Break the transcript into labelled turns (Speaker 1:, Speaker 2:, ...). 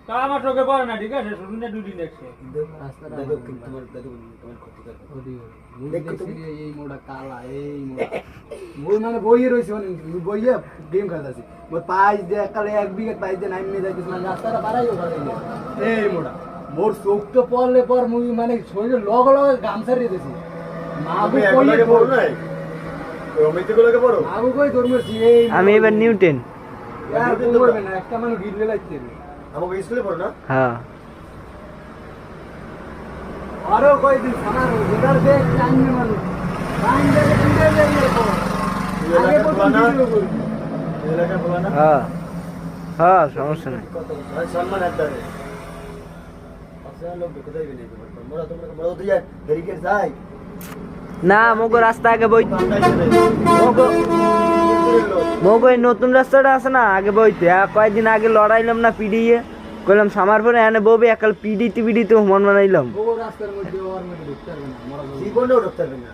Speaker 1: তা আমার চোখে পড়ে না, ঠিক আছে? শুনে দুই দিন দেখছে।
Speaker 2: এই মোড়া কালা, এই মোড়া বই মানে বইয়ে রয়েছে, মানে বইয়ে গেম খেলতেছি। পাইস দিয়ে কালে 1 বিঘা পাইস দিয়ে নাইমে যাইতেছে, মানে রাস্তাটা বাড়াইও ঘরে এই মোড়া মোর চোখ তো পড়লে পর মুই মানে শরীরে লগ লগ গামছা রেখেছি।
Speaker 3: আমি এবার নিউটেন।
Speaker 2: একটা মানুষ গিরলে লাগছে
Speaker 4: আমাকে স্কুলে পড়ো না?
Speaker 3: হ্যাঁ
Speaker 2: আরো কয়দিন সামার যেটার দেখ টাইমে মানুষ টাইম দেখে কিনে যাইয়ে পর আগে প্রথম ভিডিও করবি
Speaker 4: এলাকা বলা না?
Speaker 3: হ্যাঁ হ্যাঁ, সমস্যা নেই।
Speaker 4: সম্মান একদারে আসলে লোক কোথায় গেলে মোরা তোমরা তো যাই ব্যারিকেড যাই
Speaker 3: না, মগো রাস্তা আগে বই, মগো এই নতুন রাস্তাটা আছে না, আগে বইতে কয়েকদিন আগে লড়াইলাম না পিডিয়ে, কইলাম সামার পরে এনে বউবে একাল পিডিতে মন বানাইলাম।
Speaker 2: রাস্তার মধ্যে ওর মধ্যে ঢুকতে পারবে না,
Speaker 4: জীবনেও ঢুকতে পারবে না।